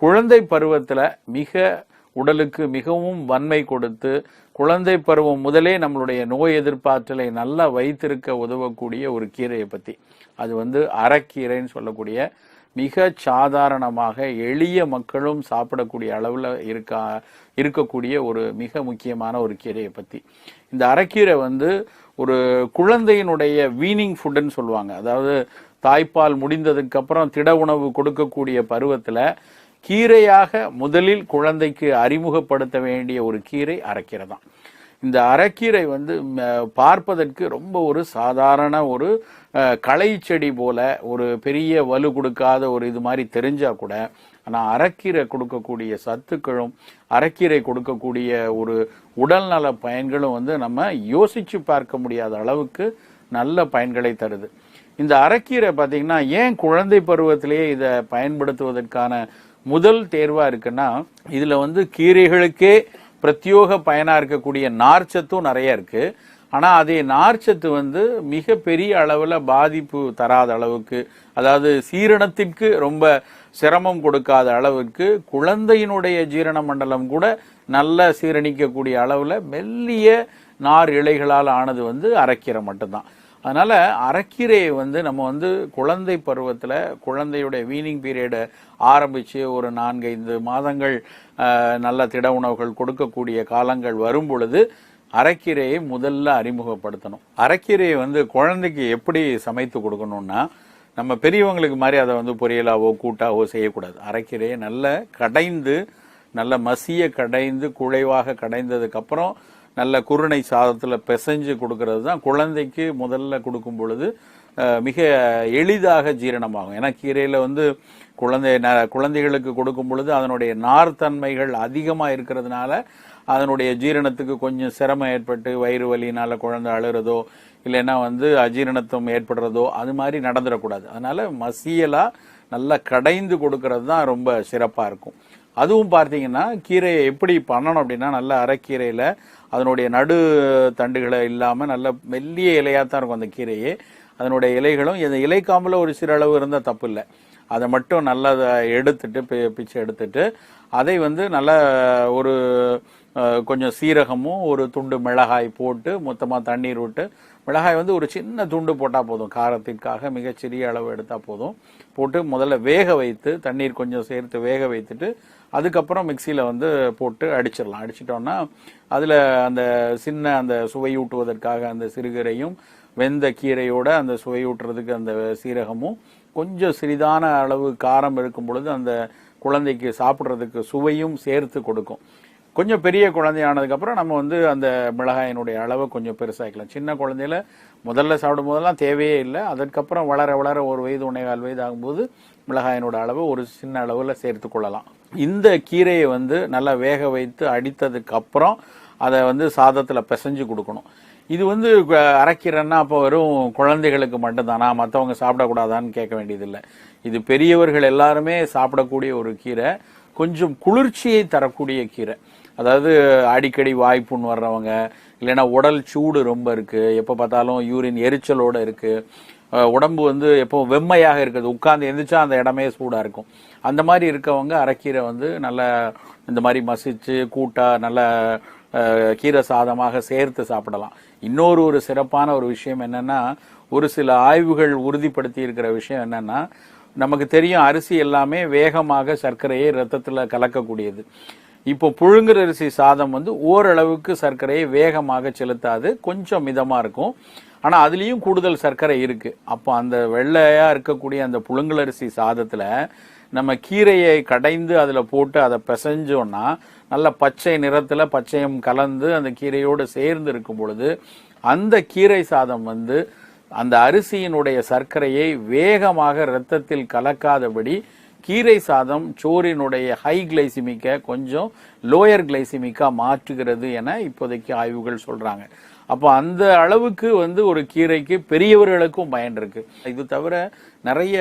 குழந்தை பருவத்துல மிக உடலுக்கு மிகவும் வன்மை கொடுத்து குழந்தை பருவம் முதலே நம்மளுடைய நோய் எதிர்ப்பாற்றலை நல்லா வைத்திருக்க உதவக்கூடிய ஒரு கீரையை பத்தி, அது அரைக்கீரைன்னு சொல்லக்கூடிய மிக சாதாரணமாக எளிய மக்களும் சாப்பிடக்கூடிய அளவுல இருக்கக்கூடிய ஒரு மிக முக்கியமான ஒரு கீரையை பத்தி. இந்த அரைக்கீரை ஒரு குழந்தையினுடைய வீனிங் ஃபுட்னு சொல்லுவாங்க. அதாவது தாய்ப்பால் முடிந்ததுக்கு அப்புறம் திட உணவு கொடுக்கக்கூடிய பருவத்துல கீரையாக முதலில் குழந்தைக்கு அறிமுகப்படுத்த வேண்டிய ஒரு கீரை அரைக்கீரை தான். இந்த அரைக்கீரை பார்ப்பதற்கு ரொம்ப ஒரு சாதாரண ஒரு களை செடி போல ஒரு பெரிய வலு கொடுக்காத ஒரு இது மாதிரி தெரிஞ்சா கூட, ஆனால் அரைக்கீரை கொடுக்கக்கூடிய சத்துக்களும் அரைக்கீரை கொடுக்கக்கூடிய ஒரு உடல்நல பயன்களும் நம்ம யோசிச்சு பார்க்க முடியாத அளவுக்கு நல்ல பயன்களை தருது. இந்த அரைக்கீரை பார்த்தீங்கன்னா ஏன் குழந்தை பருவத்திலேயே இதை பயன்படுத்துவதற்கான முதல் தேர்வா இருக்குன்னா, இதுல கீரைகளுக்கே பிரத்யோக பயனா இருக்கக்கூடிய நார்ச்சத்தும் நிறைய இருக்கு. ஆனா அதே நார்ச்சத்து மிக பெரிய அளவுல பாதிப்பு தராத அளவுக்கு, அதாவது சீரணத்திற்கு ரொம்ப சிரமம் கொடுக்காத அளவுக்கு, குழந்தையினுடைய ஜீரண மண்டலம் கூட நல்லா சீரணிக்கக்கூடிய அளவுல மெல்லிய நார் இலைகளால் ஆனது அரைக்கீரை மட்டும்தான். அதனால அரைக்கீரையை நம்ம குழந்தை பருவத்துல குழந்தையுடைய வீனிங் பீரியடை ஆரம்பிச்சு ஒரு 4-5 மாதங்கள் நல்ல திட உணவுகள் கொடுக்கக்கூடிய காலங்கள் வரும் பொழுது அரைக்கீரையை முதல்ல அறிமுகப்படுத்தணும். அரைக்கீரையை குழந்தைக்கு எப்படி சமைத்து கொடுக்கணும்னா, நம்ம பெரியவங்களுக்கு மாதிரி அதை பொரியலாவோ கூட்டாவோ செய்யக்கூடாது. அரைக்கீரையை நல்ல கடைந்து, நல்ல மசிய கடைந்து, குழைவாக கடைந்ததுக்கு அப்புறம் நல்ல குருணை சாதத்துல பிசைஞ்சு கொடுக்கறது தான் குழந்தைக்கு முதல்ல கொடுக்கும் பொழுது மிக எளிதாக ஜீரணமாகும். ஏன்னா கீரையில குழந்தைகளுக்கு கொடுக்கும் பொழுது அதனுடைய நார்த்தன்மைகள் அதிகமா இருக்கிறதுனால அதனுடைய ஜீரணத்துக்கு கொஞ்சம் சிரமம் ஏற்பட்டு வயிறு வலியினால குழந்தை அழுறதோ இல்லைன்னா அஜீரணத்துவம் ஏற்படுறதோ அது மாதிரி நடந்துடக்கூடாது. அதனால மசியலா நல்லா கடைந்து கொடுக்கறது தான் ரொம்ப சிறப்பா இருக்கும். அதுவும் பார்த்தீங்கன்னா கீரையை எப்படி பண்ணணும் அப்படின்னா, நல்ல அரைக்கீரையில அதனுடைய நடு தண்டுகளை இல்லாம நல்ல மெல்லிய இலையா தான் இருக்கும் அந்த கீரையே. அதனுடைய இலைகளும் இந்த இலைக்காம்புல ஒரு சிறு அளவு இருந்தால் தப்பு இல்லை. அதை மட்டும் நல்லா எடுத்துட்டு பிச்சு எடுத்துட்டு அதை நல்லா ஒரு கொஞ்சம் சீரகமும் ஒரு துண்டு மிளகாய் போட்டு மொத்தமாக தண்ணீர் விட்டு, மிளகாய் ஒரு சின்ன துண்டு போட்டால் போதும், காரத்திற்காக மிகச்சிறிய அளவு எடுத்தால் போதும். போட்டு முதல்ல வேக வைத்து தண்ணீர் கொஞ்சம் சேர்த்து வேக வைத்துட்டு அதுக்கப்புறம் மிக்சியில் போட்டு அடிச்சிடலாம். அடிச்சிட்டோம்னா அதில் அந்த சின்ன அந்த சுவையூட்டுவதற்காக அந்த சிறுகீரையும் வெந்த கீரையோட அந்த சுவையூட்டுறதுக்கு அந்த சீரகமும் கொஞ்சம் சிறிதான அளவு காரம் இருக்கும் பொழுது அந்த குழந்தைக்கு சாப்பிட்றதுக்கு சுவையும் சேர்த்து கொடுக்கும். கொஞ்சம் பெரிய குழந்தையானதுக்கப்புறம் நம்ம அந்த மிளகாயினுடைய அளவை கொஞ்சம் பெருசாகிக்கலாம். சின்ன குழந்தையில முதல்ல சாப்பிடும் போதெல்லாம் தேவையே இல்லை. அதற்கப்புறம் வளர வளர 1 வயது 1.25 வயது ஆகும்போது மிளகாயினோட அளவை ஒரு சின்ன அளவில் சேர்த்து கொள்ளலாம். இந்த கீரையை நல்லா வேக வைத்து அடித்ததுக்கு அப்புறம் அதை சாதத்தில் பிசைஞ்சு கொடுக்கணும். இது அரைக்கீரைன்னா அப்போ வெறும் குழந்தைகளுக்கு மட்டும்தானா, மற்றவங்க சாப்பிடக்கூடாதான்னு கேட்க வேண்டியதில்லை. இது பெரியவர்கள் எல்லாருமே சாப்பிடக்கூடிய ஒரு கீரை. கொஞ்சம் குளிர்ச்சியை தரக்கூடிய கீரை. அதாவது அடிக்கடி வாய்ப்புண் வர்றவங்க, இல்லைன்னா உடல் சூடு ரொம்ப இருக்கு, எப்போ பார்த்தாலும் யூரின் எரிச்சலோட இருக்கு, உடம்பு எப்போ வெம்மையாக இருக்குது, உட்கார்ந்து எந்திரிச்சா அந்த இடமே சூடா இருக்கும், அந்த மாதிரி இருக்கவங்க அரைக்கீரை நல்ல இந்த மாதிரி மசிச்சு கூட்டா நல்ல கீரை சாதமாக சேர்த்து சாப்பிடலாம். இன்னொரு ஒரு சிறப்பான ஒரு விஷயம் என்னன்னா, ஒரு சில ஆய்வுகள் உறுதிப்படுத்தி இருக்கிற விஷயம் என்னன்னா, நமக்கு தெரியும் அரிசி எல்லாமே வேகமாக சர்க்கரையை ரத்தத்துல கலக்கக்கூடியது. இப்போ புழுங்குற அரிசி சாதம் ஓரளவுக்கு சர்க்கரையை வேகமாக செலுத்தாது, கொஞ்சம் மிதமா இருக்கும். ஆனா அதுலயும் கூடுதல் சர்க்கரை இருக்கு. அப்போ அந்த வெள்ளையா இருக்கக்கூடிய அந்த புழுங்கலரிசி சாதத்துல நம்ம கீரையை கடைந்து அதுல போட்டு அதை பிசைஞ்சோம்னா நல்ல பச்சை நிறத்துல பச்சையம் கலந்து அந்த கீரையோடு சேர்ந்து இருக்கும் பொழுது அந்த கீரை சாதம் அந்த அரிசியினுடைய சர்க்கரையை வேகமாக இரத்தத்தில் கலக்காதபடி கீரை சாதம் சோறினுடைய ஹை கிளைசிமிக்க கொஞ்சம் லோயர் கிளைசிமிக்கா மாற்றுகிறது என இப்போதைக்கு ஆய்வுகள் சொல்றாங்க. அப்போ அந்த அளவுக்கு ஒரு கீரைக்கு பெரியவர்களுக்கும் பயன் இருக்கு. இது தவிர நிறைய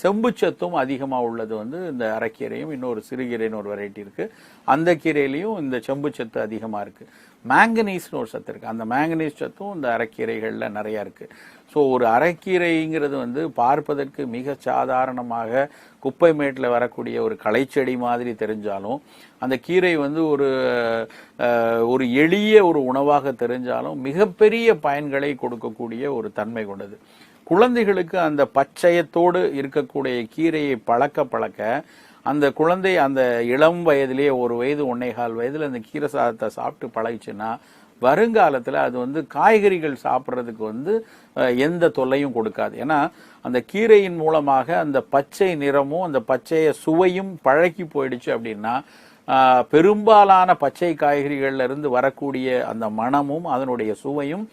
செம்புச்சத்தும் அதிகமா உள்ளது இந்த அரைக்கீரையும், இன்னொரு சிறுகீரைன்னு ஒரு வெரைட்டி இருக்கு, அந்த கீரையிலையும் இந்த செம்புச்சத்து அதிகமா இருக்கு. மேங்கனீஸ்னு ஒரு சத்து இருக்கு, அந்த மேங்கனீஸ் சத்தும் இந்த அரைக்கீரைகள்ல நிறைய இருக்கு. ஸோ ஒரு அரைக்கீரைங்கிறது வந்து பார்ப்பதற்கு மிக சாதாரணமாக குப்பை மேட்டில் வரக்கூடிய ஒரு களைச்செடி மாதிரி தெரிஞ்சாலும், அந்த கீரை வந்து ஒரு எளிய ஒரு உணவாக தெரிஞ்சாலும் மிகப்பெரிய பயன்களை கொடுக்கக்கூடிய ஒரு தன்மை கொண்டது. குழந்தைகளுக்கு அந்த பச்சையத்தோடு இருக்கக்கூடிய கீரையை பழக்க அந்த குழந்தை அந்த இளம் வயதிலேயே 1 வயது 1.25 வயதுல அந்த கீரை சாதத்தை சாப்பிட்டு பழகிச்சுன்னா வருங்காலத்தில் அது வந்து காய்கறிகள் சாப்பிட்றதுக்கு வந்து எந்த தொல்லையும் கொடுக்காது. ஏன்னா அந்த கீரையின் மூலமாக அந்த பச்சை நிறமும் அந்த பச்சைய சுவையும் பழகி போயிடுச்சு அப்படின்னா பெரும்பாலான பச்சை காய்கறிகள்ல இருந்து வரக்கூடிய அந்த மணமும் அதனுடைய சுவையும்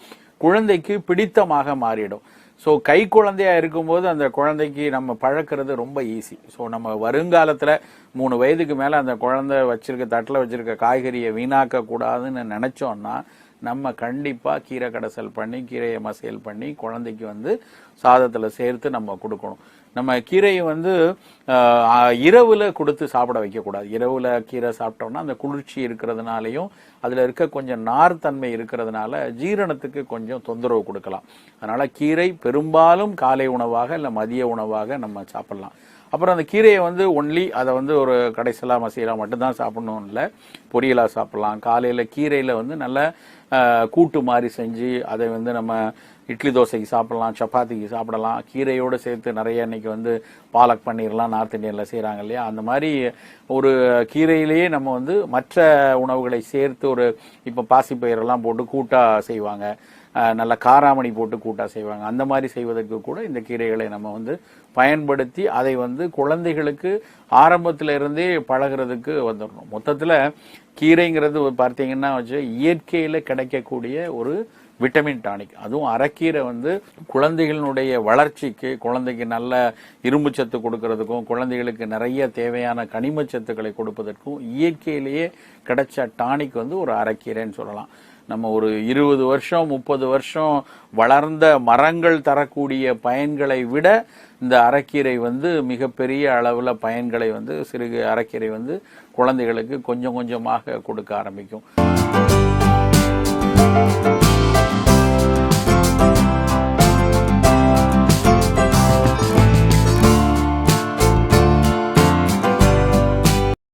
குழந்தைக்கு பிடித்தமாக மாறிடும். ஸோ கை குழந்தையா இருக்கும்போது அந்த குழந்தைக்கு நம்ம பழக்கிறது ரொம்ப ஈஸி. ஸோ நம்ம வருங்காலத்தில் 3 வயதுக்கு மேலே அந்த குழந்தை தட்டில் வச்சிருக்க காய்கறியை வீணாக்க கூடாதுன்னு நினைச்சோம்னா நம்ம கண்டிப்பாக கீரை கடைசல் பண்ணி கீரையை மசியல் பண்ணி குழந்தைக்கு வந்து சாதத்தில் சேர்த்து நம்ம கொடுக்கணும். நம்ம கீரையை வந்து இரவுல கொடுத்து சாப்பிட வைக்கக்கூடாது. இரவுல கீரை சாப்பிட்டோம்னா அந்த குளிர்ச்சி இருக்கிறதுனாலையும் அதில் இருக்க கொஞ்சம் நார்த்தன்மை இருக்கிறதுனால ஜீரணத்துக்கு கொஞ்சம் தொந்தரவு கொடுக்கலாம். அதனால கீரை பெரும்பாலும் காலை உணவாக இல்லை மதிய உணவாக நம்ம சாப்பிடலாம். அப்புறம் அந்த கீரையை வந்து ஒன்லி அதை வந்து ஒரு கடைசலாக மசியலாக மட்டும்தான் சாப்பிடணும் இல்லை, பொரியலாக சாப்பிடலாம். காலையில் கீரையில் வந்து நல்ல கூட்டு மாதிரி செஞ்சு அதை வந்து நம்ம இட்லி தோசைக்கு சாப்பிடலாம், சப்பாத்திக்கு சாப்பிடலாம். கீரையோடு சேர்த்து நிறைய இன்னைக்கு வந்து பாலக் பன்னீர்லாம் நார்த் இந்தியனில் செய்கிறாங்க இல்லையா, அந்த மாதிரி ஒரு கீரையிலேயே நம்ம வந்து மற்ற உணவுகளை சேர்த்து இப்போ பாசிப்பயிரெல்லாம் போட்டு கூட்டா செய்வாங்க, நல்ல காராமணி போட்டு கூட்டா செய்வாங்க. அந்த மாதிரி செய்வதற்கு கூட இந்த கீரைகளை நம்ம வந்து பயன்படுத்தி அதை வந்து குழந்தைகளுக்கு ஆரம்பத்தில் இருந்தே பழகிறதுக்கு வந்துடணும். மொத்தத்தில் கீரைங்கிறது பார்த்தீங்கன்னா இயற்கையில் கிடைக்கக்கூடிய ஒரு விட்டமின் டானிக். அதுவும் அரைக்கீரை வந்து குழந்தைகளினுடைய வளர்ச்சிக்கு, குழந்தைக்கு நல்ல இரும்பு சத்து கொடுக்கறதுக்கும், குழந்தைகளுக்கு நிறைய தேவையான கனிம சத்துக்களை கொடுப்பதற்கும் இயற்கையிலேயே கிடைச்ச டானிக் வந்து ஒரு அரைக்கீரைன்னு சொல்லலாம். நம்ம ஒரு 20 வருஷம் 30 வருஷம் வளர்ந்த மரங்கள் தரக்கூடிய பயன்களை விட இந்த அரைக்கீரை வந்து மிகப்பெரிய அளவில் பயன்களை வந்து சிறுகு அரைக்கீரை வந்து குழந்தைகளுக்கு கொஞ்சம் கொஞ்சமாக கொடுக்க ஆரம்பிக்கும்.